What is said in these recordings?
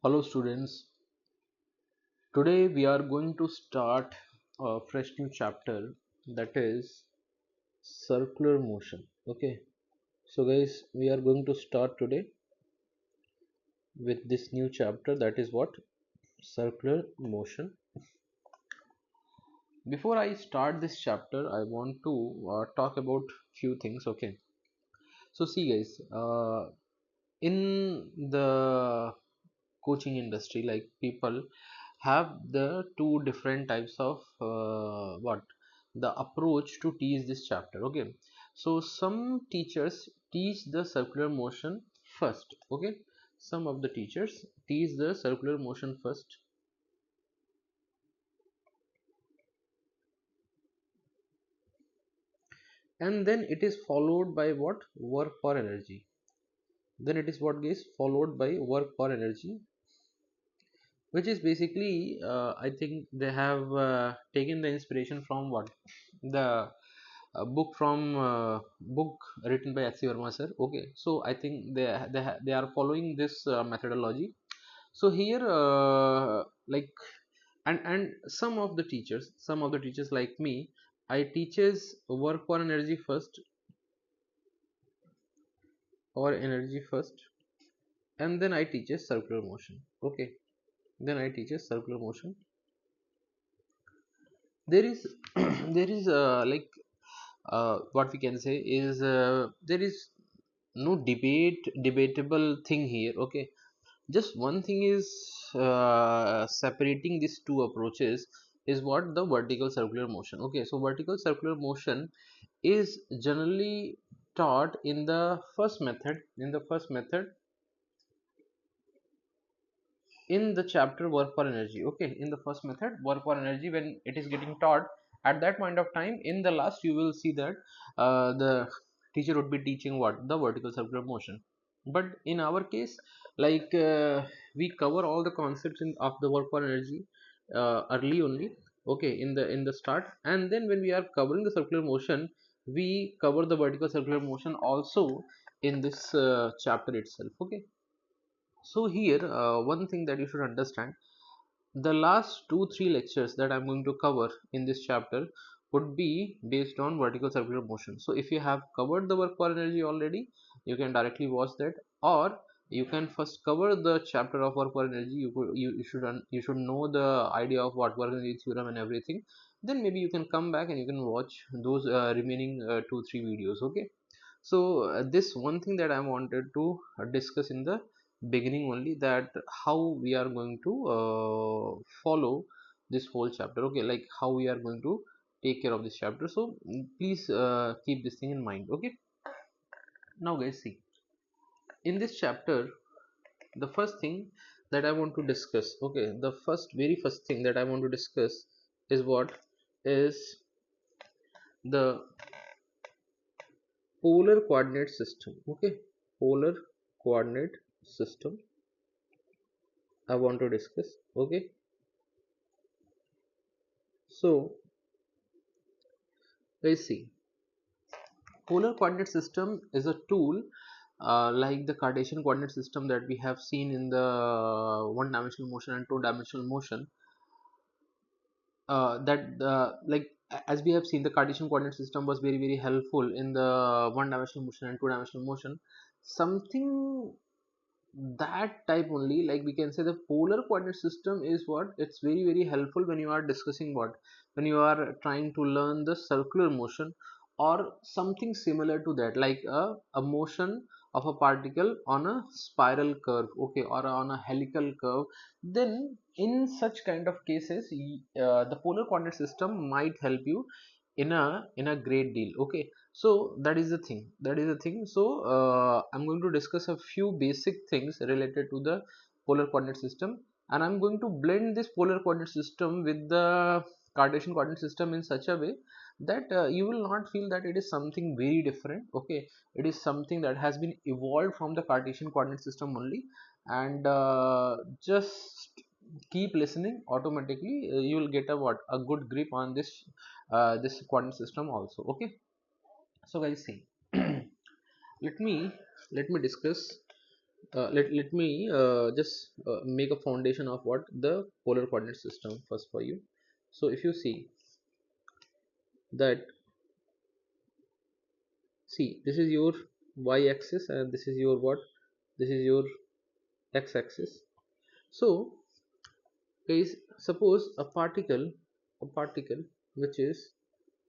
Hello students, today we are going to start a fresh new chapter, that is circular motion. Okay, so guys, we are going to start today with this new chapter, that is what? Circular motion. Before I start this chapter, I want to talk about few things. Okay, so see guys, in the coaching industry, like, people have the two different types of what the approach to teach this chapter. Okay, so some teachers teach the circular motion first. Okay, some of the teachers teach the circular motion first, and then it is followed by what? Work per energy. Then it is what, guys? Followed by work per energy, which is basically, I think they have taken the inspiration from what? The book written by H.C. Verma sir. Okay, so I think they are following this methodology. So here, like, and some of the teachers like me, I teaches work for energy first, and then I teaches circular motion. Okay, then I teaches circular motion. There is there is what we can say is, there is no debatable thing here. Okay, just one thing is separating these two approaches is what? The vertical circular motion. Okay, so vertical circular motion is generally taught in the first method in the chapter work for energy. Okay, in the first method work for energy, when it is getting taught, at that point of time, in the last you will see that the teacher would be teaching what? The vertical circular motion. But in our case, like, we cover all the concepts of the work for energy early only. Okay, in the start, and then when we are covering the circular motion, we cover the vertical circular motion also in this chapter itself. Okay, so here, one thing that you should understand, the last 2-3 lectures that I'm going to cover in this chapter would be based on vertical circular motion. So if you have covered the work per energy already, you can directly watch that, or you can first cover the chapter of work per energy. You should know the idea of what work energy theorem and everything. Then maybe you can come back and you can watch those remaining 2-3 videos. Okay, so this one thing that I wanted to discuss in the beginning only, that how we are going to follow this whole chapter. Okay, like how we are going to take care of this chapter. So please keep this thing in mind. Okay, now guys, see, in this chapter, the first thing that I want to discuss, okay, the very first thing that I want to discuss is what? Is the polar coordinate system. Okay, polar coordinate system I want to discuss. Okay, so let's see. Polar coordinate system is a tool, like the Cartesian coordinate system that we have seen in the one-dimensional motion and two-dimensional motion. As we have seen, the Cartesian coordinate system was very helpful in the one-dimensional motion and two-dimensional motion. Something that type only, like we can say, the polar coordinate system is what? It's very helpful when you are discussing what? When you are trying to learn the circular motion or something similar to that, like a motion of a particle on a spiral curve. Okay, or on a helical curve. Then in such kind of cases, the polar coordinate system might help you in a great deal. Okay, so that is the thing. So I'm going to discuss a few basic things related to the polar coordinate system, and I'm going to blend this polar coordinate system with the Cartesian coordinate system in such a way that you will not feel that it is something very different. Okay, it is something that has been evolved from the Cartesian coordinate system only. And just keep listening, automatically you will get a good grip on this coordinate system also. Okay, so guys, see, let me let me discuss let me just make a foundation of what the polar coordinate system first for you. So if you see that, see, this is your y-axis and this is your what, this is your x-axis. So guys, suppose a particle which is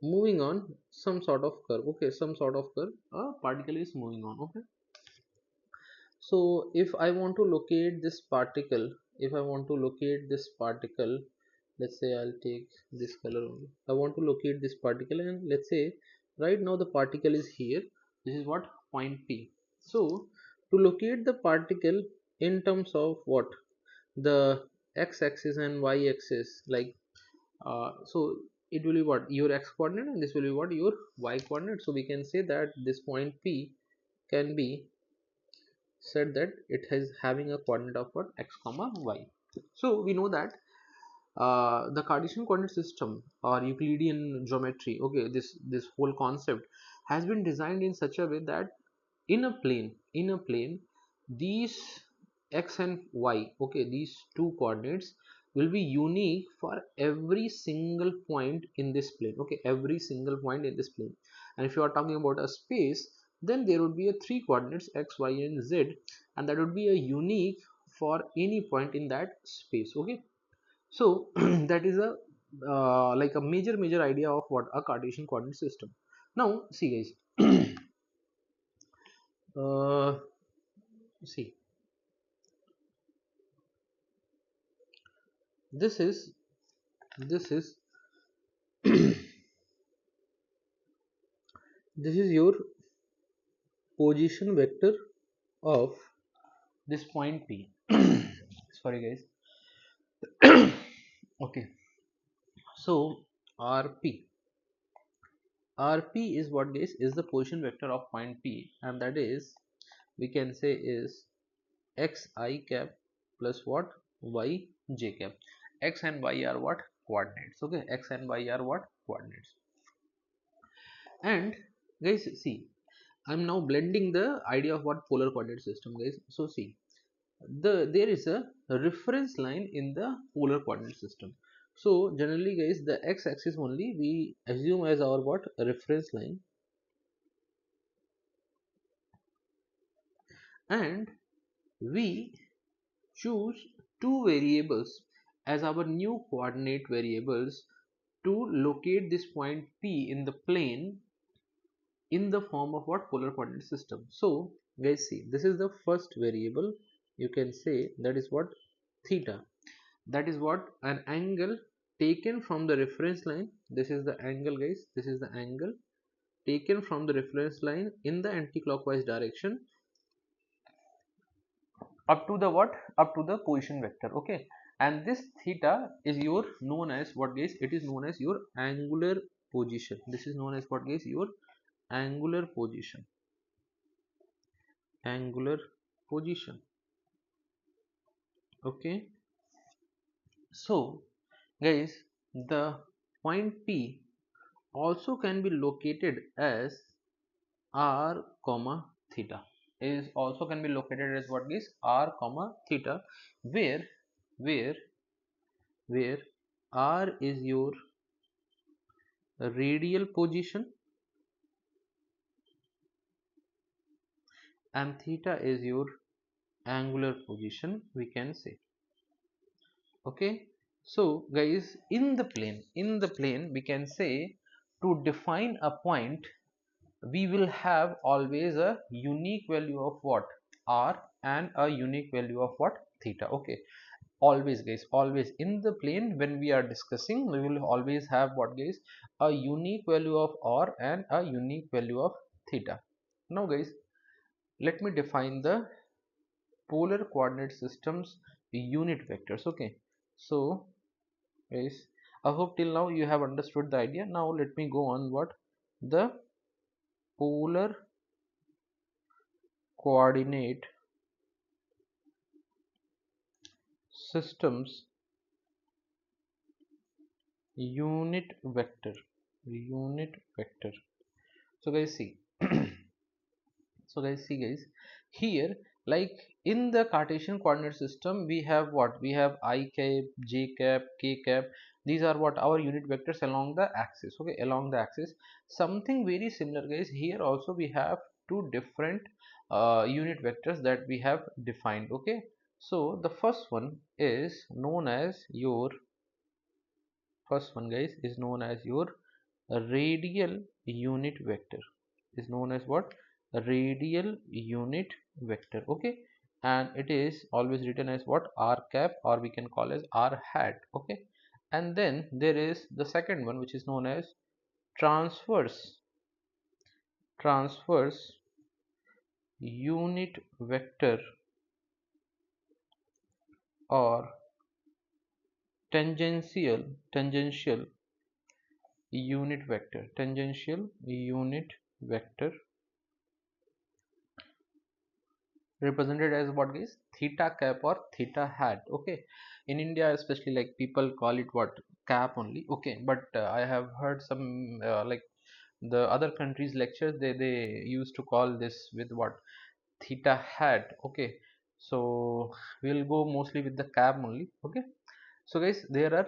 moving on some sort of curve, okay, some sort of curve, a particle is moving on, okay. So if I want to locate this particle, if I want to locate this particle, let's say I'll take this color only. I want to locate this particle, and let's say right now the particle is here. This is what, point P. So to locate the particle in terms of what, the x-axis and y-axis, like so it will be what, your x coordinate, and this will be what, your y coordinate. So we can say that this point P can be said that it is having a coordinate of what, x comma y. So we know that the Cartesian coordinate system or Euclidean geometry, okay, this whole concept has been designed in such a way that in a plane these x and y, okay, these two coordinates will be unique for every single point in this plane, okay, every single point in this plane. And if you are talking about a space, then there would be a three coordinates x, y and z, and that would be a unique for any point in that space, okay. So that is a like a major idea of what a Cartesian coordinate system. Now see guys, uh, see, this is this is this is your position vector of this point P. Sorry guys. Okay, so rp is what guys, is the position vector of point P, and that is, we can say, is xi cap plus what, y j cap. X and y are what, coordinates, okay, x and y are what, coordinates. And guys, see, I'm now blending the idea of what polar coordinate system, guys. So see, there is a reference line in the polar coordinate system. So generally guys, the x-axis only we assume as our what, reference line, and we choose two variables as our new coordinate variables to locate this point P in the plane in the form of what, polar coordinate system. So guys, see, this is the first variable, you can say, that is what, theta. That is what, an angle taken from the reference line. This is the angle guys, this is the angle taken from the reference line in the anti-clockwise direction up to the what, up to the position vector, okay. And this theta is your known as what guys, it is known as your angular position. This is known as what guys, your angular position, angular position, okay. So guys, the point P also can be located as r comma theta, is also can be located as what is r comma theta, where where where r is your radial position and theta is your angular position, we can say, okay. So guys, in the plane we can say, to define a point we will have always a unique value of what, r, and a unique value of what, theta, okay. Always guys, always in the plane when we are discussing, we will always have what guys, a unique value of r and a unique value of theta. Now guys, let me define the polar coordinate systems unit vectors, okay. So guys, I hope till now you have understood the idea. Now let me go on what, the polar coordinate systems unit vector. So guys, see, so guys, see guys, here Like in the Cartesian coordinate system, we have what? We have I cap, j cap, k cap. These are what? Our unit vectors along the axis. Okay, along the axis. Something very similar, guys. Here also we have two different unit vectors that we have defined. Okay, so the first one is known as your first one, guys, is known as your radial unit vector. Is known as what? A radial unit vector. Okay, and it is always written as what? R cap, or we can call as R hat. Okay, and then there is the second one, which is known as transverse transverse unit vector, or tangential unit vector, represented as what is theta cap or theta hat. Okay, in India especially, like people call it what? Cap only. Okay, but I have heard some like the other countries lectures, they used to call this with what? Theta hat. Okay, so we'll go mostly with the cap only. Okay, so guys, there are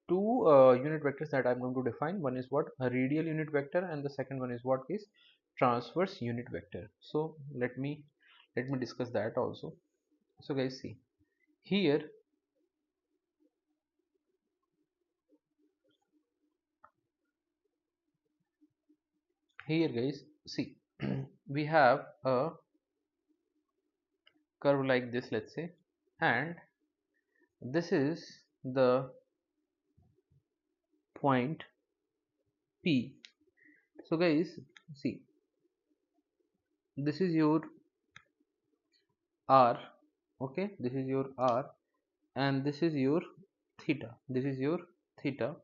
two unit vectors that I'm going to define. One is what? A radial unit vector, and the second one is what? Is transverse unit vector. So let me discuss that also. So guys, see here, guys, see we have a curve like this, let's say, and this is the point P. So guys, see, this is your R. Okay, this is your R, and this is your theta. This is your theta.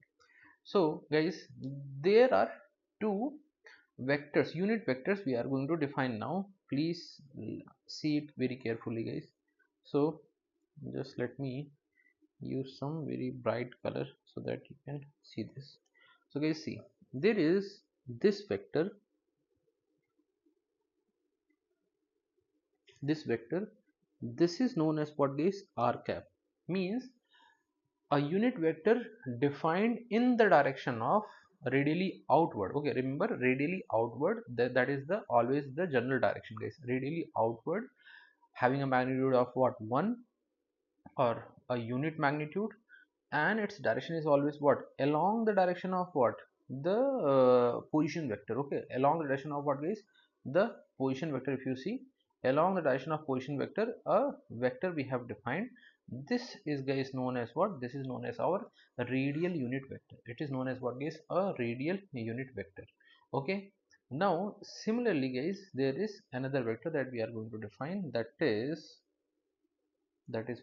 So guys, there are two vectors, unit vectors, we are going to define now. Please see it very carefully, guys. So just let me use some very bright color so that you can see this. So guys, see, there is this vector, this is known as what? Is R cap. Means a unit vector defined in the direction of radially outward. Okay, remember, radially outward, that is the always the general direction, guys. Radially outward, having a magnitude of what? 1, or a unit magnitude, and its direction is always what? Along the direction of what? The position vector. Okay, along the direction of what is the position vector. If you see, along the direction of position vector, a vector we have defined, this is, guys, known as what? This is known as our radial unit vector. It is known as what is a radial unit vector. Okay, now similarly, guys, there is another vector that we are going to define, that is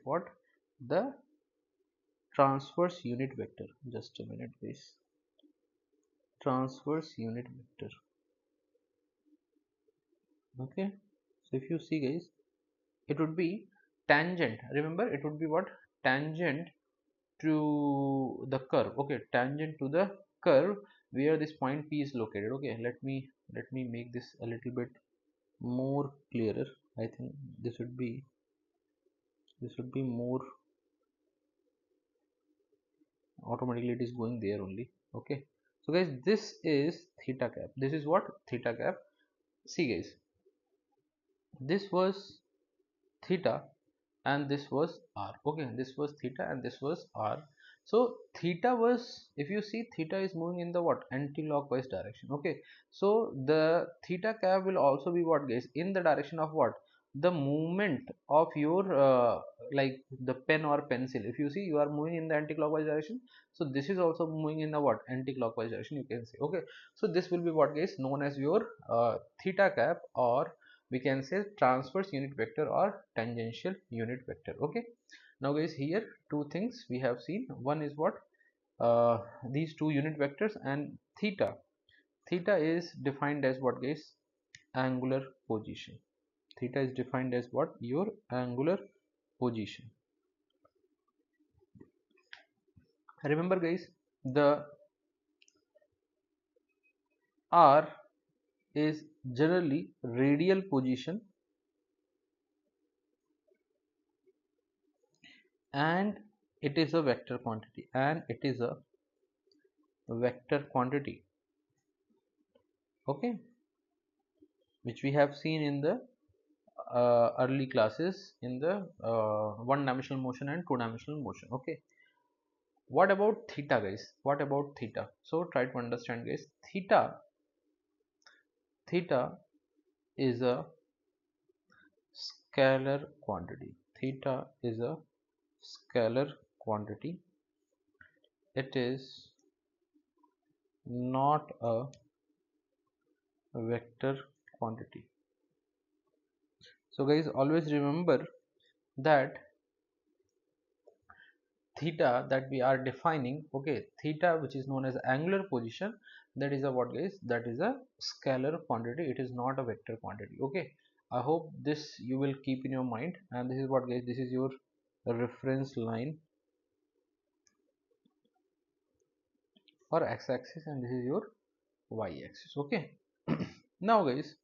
what? The transverse unit vector. Just a minute, please. Transverse unit vector. Okay, so if you see, guys, it would be tangent. Remember, it would be what? Tangent to the curve. Okay, tangent to the curve where this point P is located. Okay, let me make this a little bit more clearer. I think this would be more, automatically it is going there only. Okay, so guys, this is theta cap. This is what? Theta cap. See, guys, this was theta and this was R. Okay, this was theta and this was R. So theta was, if you see, theta is moving in the what? Anti-clockwise direction. Okay, so the theta cap will also be what, guys? In the direction of what? The movement of your like the pen or pencil. If you see, you are moving in the anti-clockwise direction, so this is also moving in the what? Anti-clockwise direction, you can say. Okay, so this will be what, guys? Known as your theta cap, or we can say transverse unit vector or tangential unit vector. Okay, now guys, here two things we have seen. One is what? These two unit vectors, and theta is defined as what, guys? Angular position. Theta is defined as what? Your angular position. Remember, guys, the R is generally radial position, and it is a vector quantity, and it is a vector quantity, okay, which we have seen in the early classes in the one dimensional motion and two dimensional motion. Okay, what about theta, guys? What about theta? So try to understand, guys. Theta is a scalar quantity. Theta is a scalar quantity. It is not a vector quantity. So guys, always remember that theta that we are defining, okay, theta which is known as angular position, that is a what, guys? That is a scalar quantity. It is not a vector quantity. Okay, I hope this you will keep in your mind. And this is what, guys? This is your reference line for x-axis, and this is your y-axis. Okay. Now guys,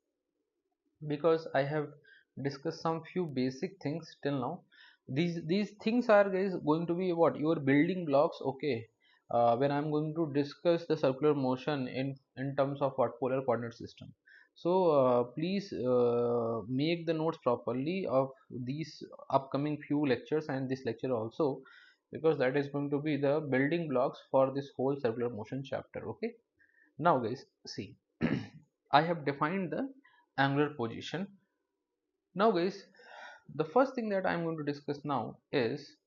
because I have discussed some few basic things till now, these things are, guys, going to be what, your building blocks. Okay, when I'm going to discuss the circular motion in terms of what, polar coordinate system. So please make the notes properly of these upcoming few lectures and this lecture also, because that is going to be the building blocks for this whole circular motion chapter. Okay, now guys, see, I have defined the angular position. Now guys, the first thing that I'm going to discuss now is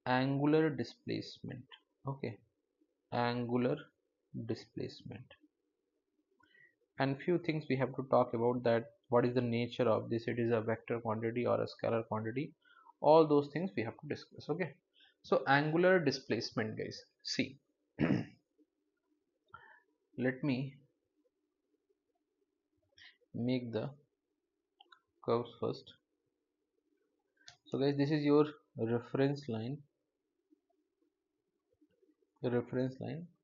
angular displacement. Okay, angular displacement, and few things we have to talk about, that what is the nature of this, it is a vector quantity or a scalar quantity, all those things we have to discuss. Okay, so angular displacement, guys, see, let me make the curves first. So guys, this is your reference line,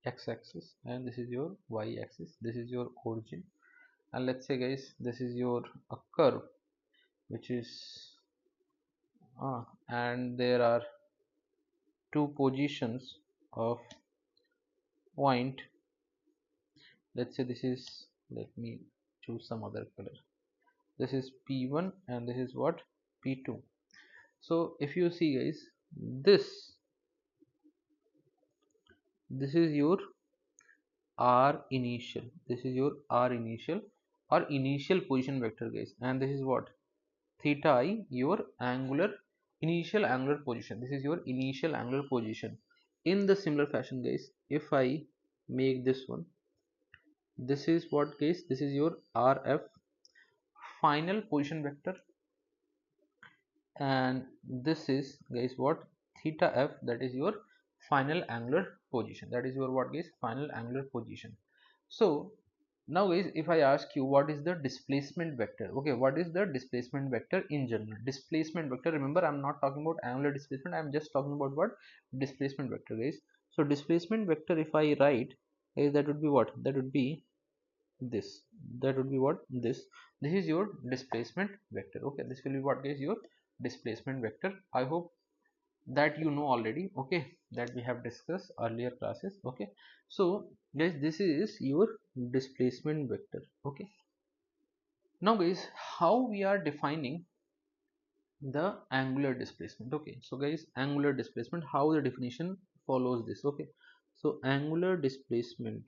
x-axis, and this is your y-axis, this is your origin. And let's say, guys, this is your a curve which is and there are two positions of point. Let's say this is, let me choose some other color, this is P1 and this is what, P2. So if you see, guys, this is your R initial, this is your R initial or initial position vector, guys, and this is what, theta I, your angular initial angular position. This is your initial angular position. In the similar fashion, guys, if I make this one, this is what, guys, this is your RF final position vector, and this is, guys, what, theta F, that is your final angular position. That is your what, guys, final angular position. So now guys, if I ask you what is the displacement vector, okay, what is the displacement vector in general? Displacement vector, remember, I'm not talking about angular displacement, I'm just talking about what, displacement vector, guys. So displacement vector, if I write, is that would be what, that would be this, that would be what, this is your displacement vector. Okay, this will be what, guys, your displacement vector. I hope that you know already, okay, that we have discussed earlier classes. Okay, so guys, this is your displacement vector. Okay, now guys, how we are defining the angular displacement? Okay, so guys, angular displacement, how the definition follows this. Okay, so angular displacement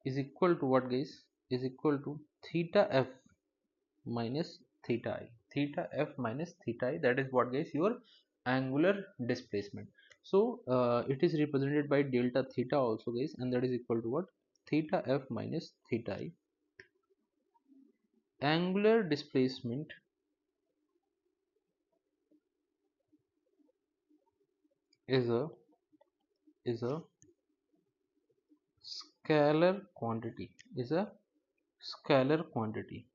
is equal to what, guys, is equal to theta f minus theta I, theta f minus theta I, that is what, guys, your angular displacement. So it is represented by delta theta also, guys, and that is equal to what, theta f minus theta I. Angular displacement is a scalar quantity, is a scalar quantity.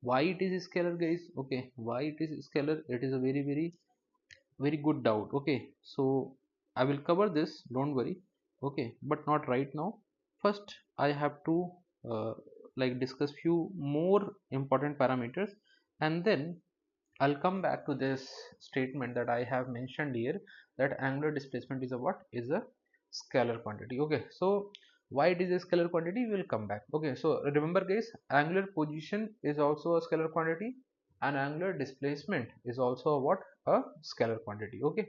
Why it is scalar, guys? Okay, why it is scalar, it is a very good doubt. Okay, so I will cover this, don't worry. Okay, but not right now. first I have to uh, like discuss few more important parameters, and then I'll come back to this statement that I have mentioned here, that angular displacement is a what, is a scalar quantity. Okay, so why it is a scalar quantity, we will come back. Okay, so remember guys, angular position is also a scalar quantity, and angular displacement is also a what, a scalar quantity. Okay,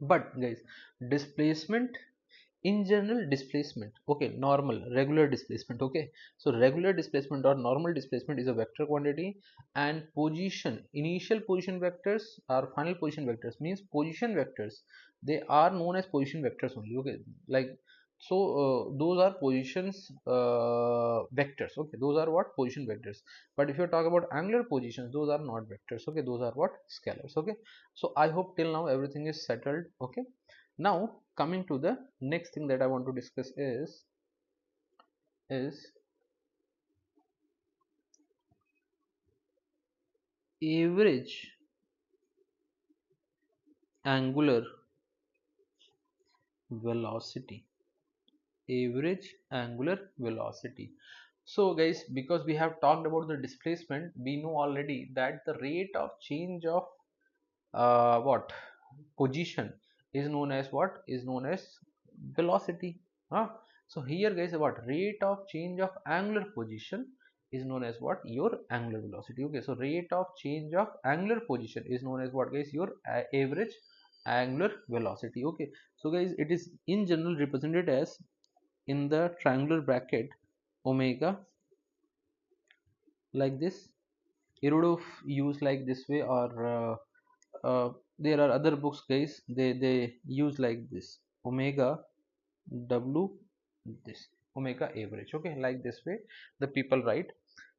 but guys, displacement in general, displacement, okay, normal regular displacement, okay, so regular displacement or normal displacement is a vector quantity, and position, initial position vectors or final position vectors, means position vectors, they are known as position vectors only. Okay, like, so those are positions vectors. Okay, those are what, position vectors. But if you talk about angular positions, those are not vectors. Okay, those are what, scalars. Okay, so I hope till now everything is settled. Okay, now coming to the next thing that I want to discuss is average angular velocity. Average angular velocity. So guys, because we have talked about the displacement, we know already that the rate of change of what, position is known as what, is known as velocity. Huh? So here guys, what, rate of change of angular position is known as what, your angular velocity. Okay, so rate of change of angular position is known as what guys, your average angular velocity. Okay, so guys, it is in general represented as, in the triangular bracket, omega, like this. You would have used like this way, or there are other books guys, they use like this, omega w, this omega average. Okay, like this way the people write.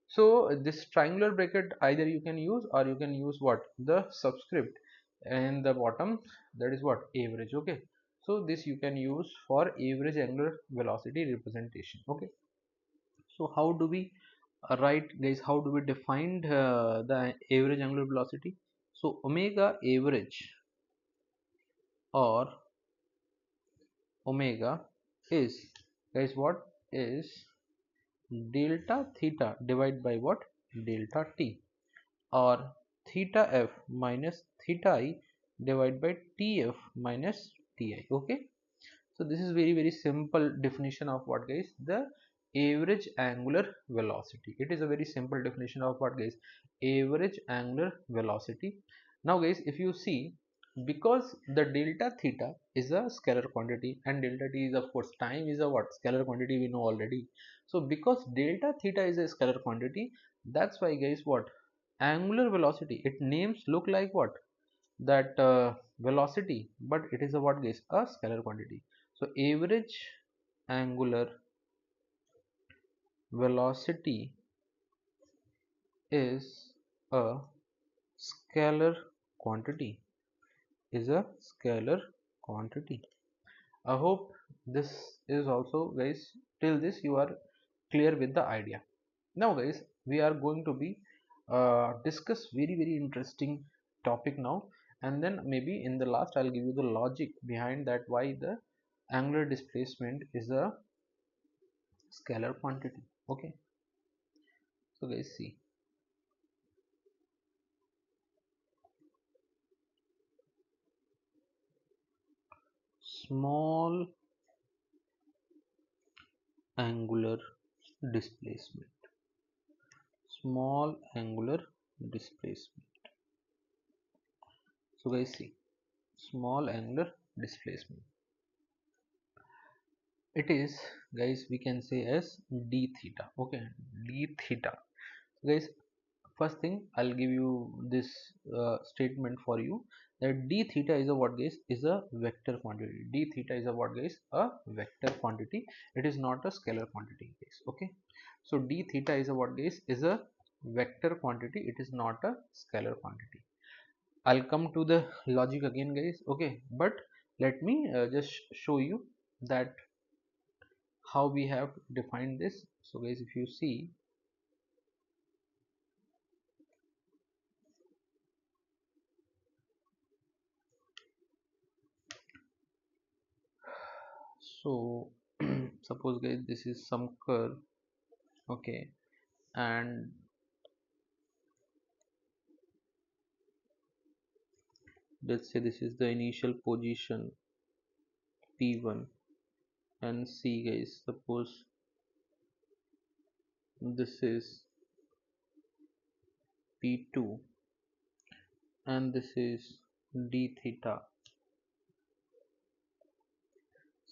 So this triangular bracket, either you can use, or you can use what, the subscript and the bottom, that is what, average. Okay, so this you can use for average angular velocity representation. Okay, so how do we write guys, how do we define the average angular velocity? So omega average, or omega, is guys what, is delta theta divided by what, delta t, or theta f minus theta I divided by tf minus ti. Okay, so this is very very simple definition of what guys, the average angular velocity. It is a very simple definition of what guys, average angular velocity. Now guys, if you see, because the delta theta is a scalar quantity, and delta t is of course time, is a what, scalar quantity, we know already. So because delta theta is a scalar quantity, that's why guys, what, angular velocity, it names look like what, that velocity, but it is a what guys, a scalar quantity. So average angular velocity is a scalar quantity, is a scalar quantity. I hope this is also guys, till this you are clear with the idea. Now guys, we are going to be discuss very very interesting topic now, and then maybe in the last I'll give you the logic behind that, why the angular displacement is a scalar quantity. Okay, so guys, see, small angular displacement, small angular displacement. So guys, see, small angular displacement, it is guys, we can say as d theta. Okay, d theta. Guys, first thing I'll give you this statement for you, that d theta is a what guys, is a vector quantity. D theta is a what guys, a vector quantity, it is not a scalar quantity guys. Okay, so d theta is a what guys, is a vector quantity, it is not a scalar quantity. I'll come to the logic again guys. Okay, but let me just show you that how we have defined this. So guys, if you see, so suppose guys this is some curve, okay, and let's say this is the initial position P1, and see guys, suppose this is P2 and this is d theta.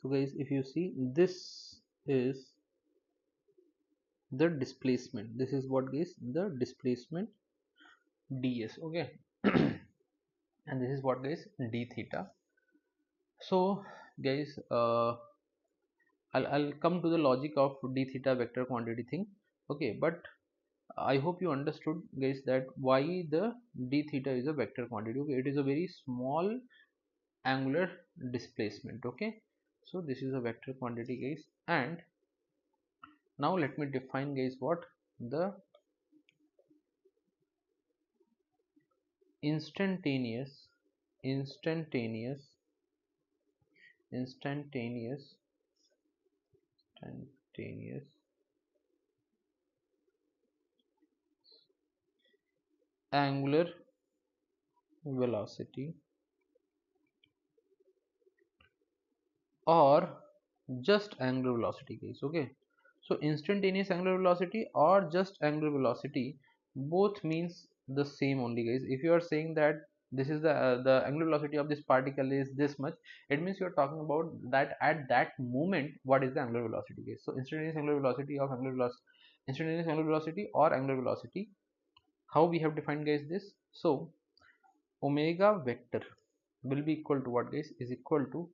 So guys, if you see, this is the displacement, this is what guys, the displacement ds, okay. And this is what guys, d theta. So guys, I'll come to the logic of d theta vector quantity thing, okay. But I hope you understood guys that why the d theta is a vector quantity, okay. It is a very small angular displacement, okay. So this is a vector quantity guys. And now let me define guys what the instantaneous instantaneous instantaneous instantaneous angular velocity or just angular velocity guys, okay. So instantaneous angular velocity or just angular velocity, both means the same only guys. If you are saying that this is the angular velocity of this particle is this much, it means you are talking about that at that moment what is the angular velocity guys. So instantaneous angular velocity of angular velocity, instantaneous angular velocity or angular velocity, how we have defined guys this. So omega vector will be equal to what guys, is equal to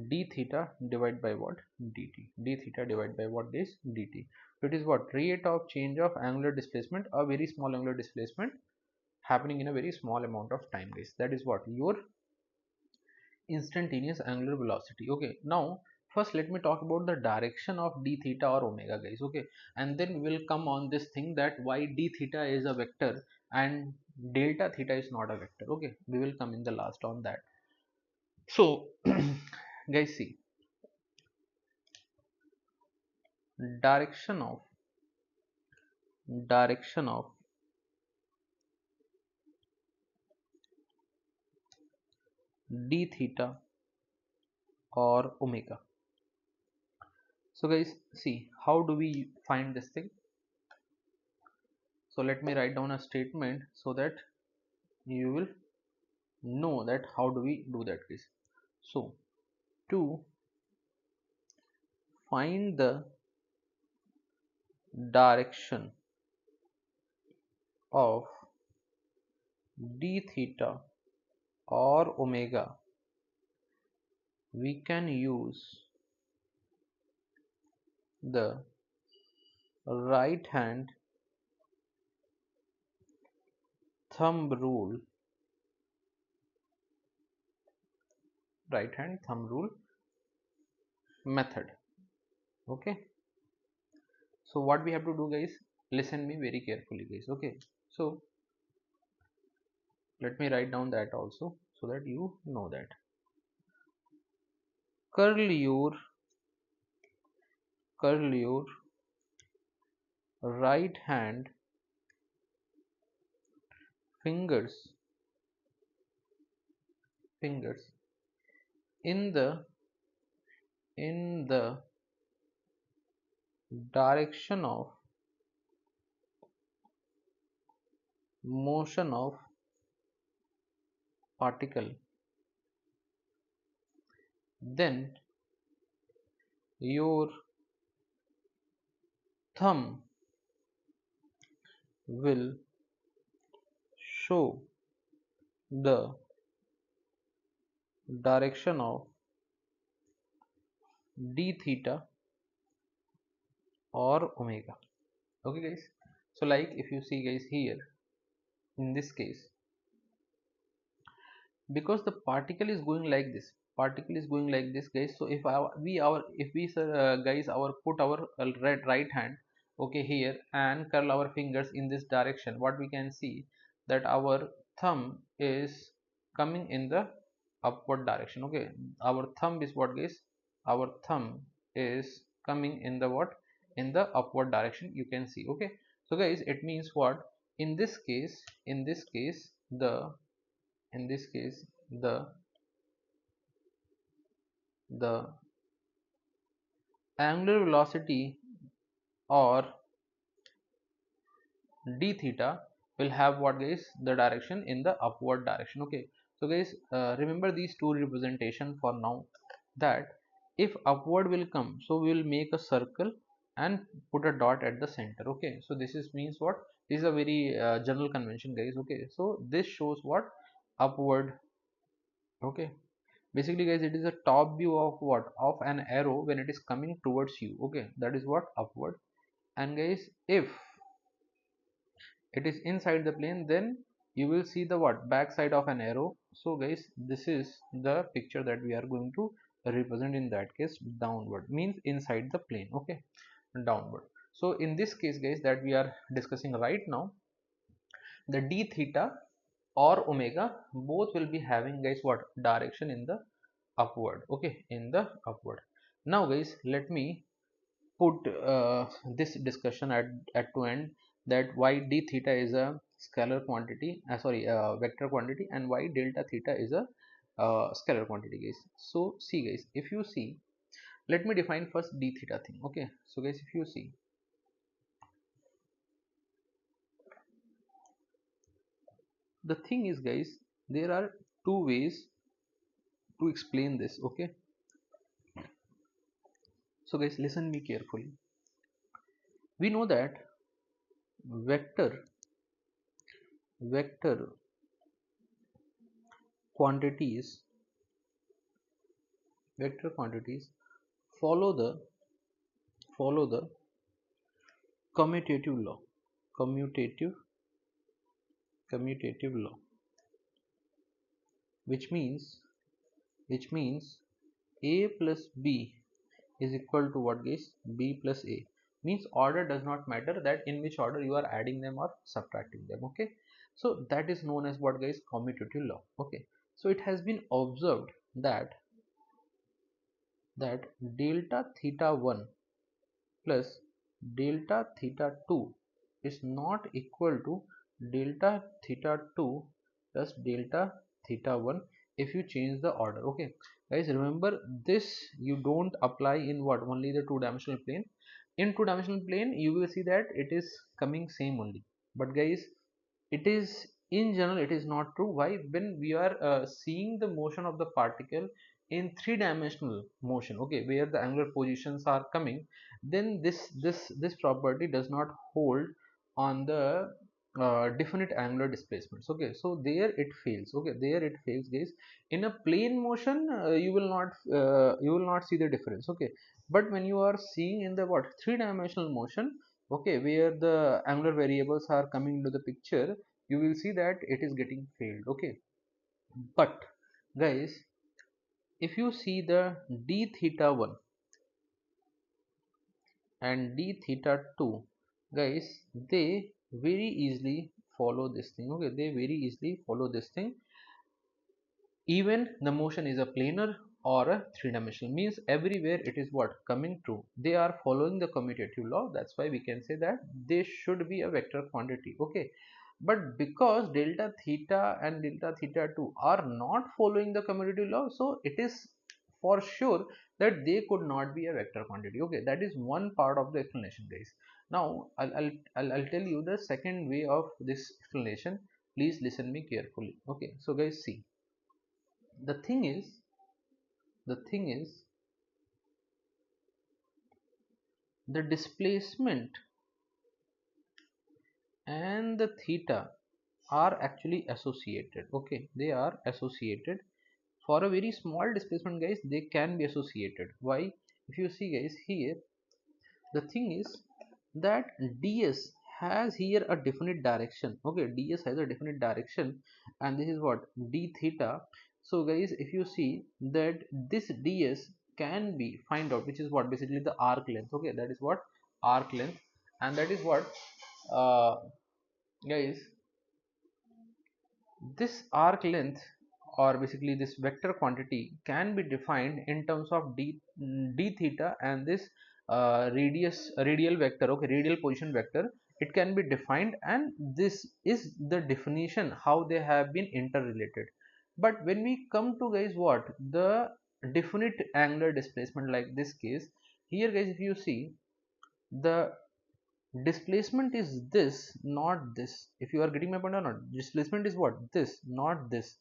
d theta divided by what, dt, d theta divided by what is dt. So it is what, rate of change of angular displacement, a very small angular displacement happening in a very small amount of time guys. That is what your instantaneous angular velocity, okay. Now first let me talk about the direction of d theta or omega guys, okay. And then we will come on this thing that why d theta is a vector and delta theta is not a vector, okay. We will come in the last on that. So guys, see, direction of direction of d theta or omega. So guys, see, how do we find this thing? So let me write down a statement so that you will know that how do we do that guys. So to find the direction of d theta or omega, we can use the right hand thumb rule, right hand thumb rule method, okay. So what we have to do guys, listen me very carefully guys, okay. So let me write down that also so that you know that. Curl your right hand fingers in the direction of motion of particle, then your thumb will show the direction of d theta or omega, okay guys. So like if you see guys here in this case, because the particle is going like this, guys. So if we guys our put our right hand, okay, here and curl our fingers in this direction, what we can see that our thumb is coming in the upward direction, okay. Our thumb is what guys, our thumb is coming in the what, in the upward direction, you can see. Okay, so guys, it means what, in this case, the in this case the angular velocity or d theta will have what guys, the direction in the upward direction. Okay, so guys, remember these two representation for now, that if upward will come, so we will make a circle and put a dot at the center. Okay, so this is means what, this is a very general convention guys. Okay, so this shows what, upward. Okay, basically guys, it is a top view of what, of an arrow when it is coming towards you. Okay, that is what, upward. And guys, if it is inside the plane, then you will see the what, back side of an arrow. So guys, this is the picture that we are going to represent. In that case, downward means inside the plane. Okay, downward. So in this case guys, that we are discussing right now, the d theta or omega both will be having guys what, direction in the upward. Okay, in the upward. Now guys, let me put this discussion at to end, that why d theta is a scalar quantity, sorry, vector quantity, and why delta theta is a scalar quantity guys. So see guys, if you see, let me define first d theta thing. Okay, so guys, if you see, the thing is guys, there are two ways to explain this. Okay, so guys, listen me carefully. We know that vector vector quantities vector quantities follow the commutative law, commutative commutative law, which means a plus b is equal to what guys, b plus a. Means order does not matter, that in which order you are adding them or subtracting them. Okay, so that is known as what guys, commutative law. Okay, so it has been observed that delta theta 1 plus delta theta 2 is not equal to delta theta 2 plus delta theta 1 if you change the order. Okay guys, remember this, you don't apply in what, only the two-dimensional plane. In two-dimensional plane you will see that it is coming same only, but guys, it is, in general it is not true. Why? When we are seeing the motion of the particle in three-dimensional motion, okay, where the angular positions are coming, then this property does not hold on the definite angular displacements. Okay, so there it fails. Okay, there it fails guys. In a plane motion, you will not see the difference. Okay, but when you are seeing in the what, three-dimensional motion, okay, where the angular variables are coming into the picture, you will see that it is getting failed. Okay, but guys, if you see the d theta 1 and d theta 2, guys, they very easily follow this thing. Okay, they very easily follow this thing, even the motion is a planar or a three-dimensional. Means everywhere it is what, coming true, they are following the commutative law. That's why we can say that they should be a vector quantity. Okay, but because delta theta and delta theta 2 are not following the commutative law, so it is for sure that they could not be a vector quantity. Okay, that is one part of the explanation guys. Now I'll tell you the second way of this explanation. Please listen me carefully. Okay, so guys, see, the thing is the thing is the displacement and the theta are actually associated. Okay, they are associated. For a very small displacement guys, they can be associated. Why? If you see guys, here the thing is that ds has here a definite direction. Okay, ds has a definite direction, and this is what, d theta. So guys, if you see that this ds can be find out, which is what, basically the arc length. Okay, that is what, arc length, and that is what, uh, guys, this arc length or basically this vector quantity can be defined in terms of d theta and this radial vector, okay, radial position vector. It can be defined, and this is the definition how they have been interrelated. But when we come to guys what the definite angular displacement, like this case here guys, if you see the displacement is this, not this. If you are getting my point or not, displacement is what, this, not this.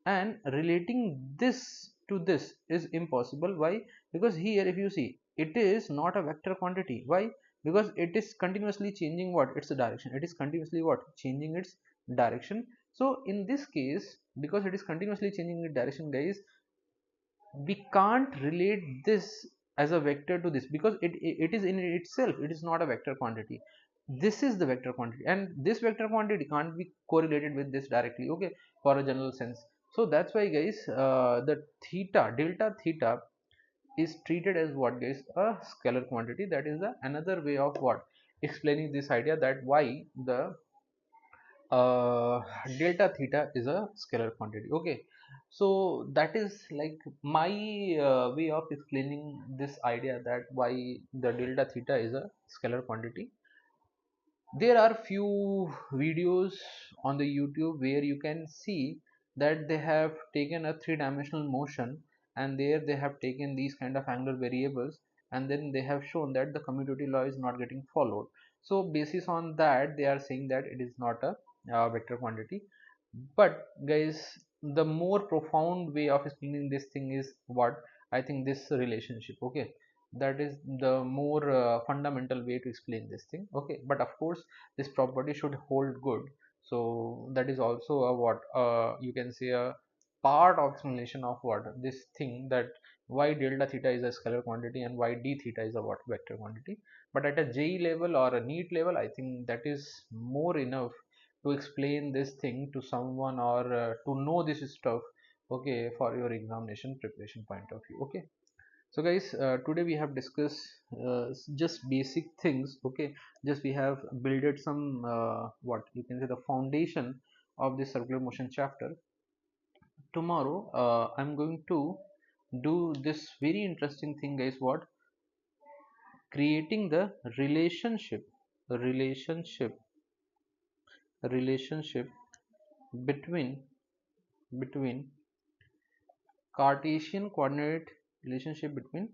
And relating this to this is impossible. Why? Because here if you see, it is not a vector quantity. Why? Because it is continuously changing what, its direction. It is continuously what, changing its direction. So in this case, because it is continuously changing its direction guys, we can't relate this as a vector to this, because it is in itself, it is not a vector quantity. This is the vector quantity, and this vector quantity can't be correlated with this directly, okay, for a general sense. So that's why guys, the theta, delta theta is treated as what guys, a scalar quantity. That is the another way of what, explaining this idea that why the uh, delta theta is a scalar quantity, okay. So that is like my way of explaining this idea that why the delta theta is a scalar quantity. There are few videos on the YouTube where you can see that they have taken a three-dimensional motion, and there they have taken these kind of angular variables, and then they have shown that the commutative law is not getting followed. So basis on that they are saying that it is not a vector quantity. But guys, the more profound way of explaining this thing is what, I think this relationship, okay, that is the more fundamental way to explain this thing, okay. But of course this property should hold good. So that is also a what, you can say a part of explanation of what this thing, that why delta theta is a scalar quantity and why d theta is a what, vector quantity. But at a JEE level or a NEET level, I think that is more enough to explain this thing to someone, or to know this stuff, okay, for your examination preparation point of view, okay. So guys, today we have discussed just basic things, okay. Just we have builded some what you can say the foundation of this circular motion chapter. Tomorrow I'm going to do this very interesting thing guys, what, creating the relationship relationship between Cartesian coordinate relationship between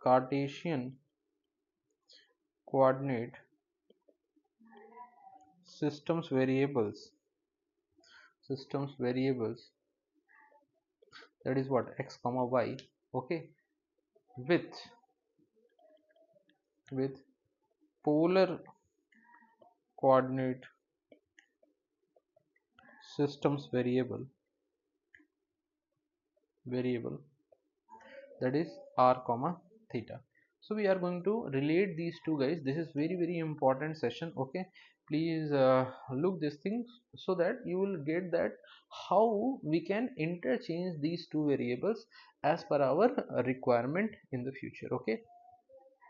Cartesian coordinate systems variables, that is what, x comma y, okay, with with polar coordinate systems variable, that is r comma theta. So we are going to relate these two guys. This is very important session, okay. Please look these things so that you will get that how we can interchange these two variables as per our requirement in the future, okay.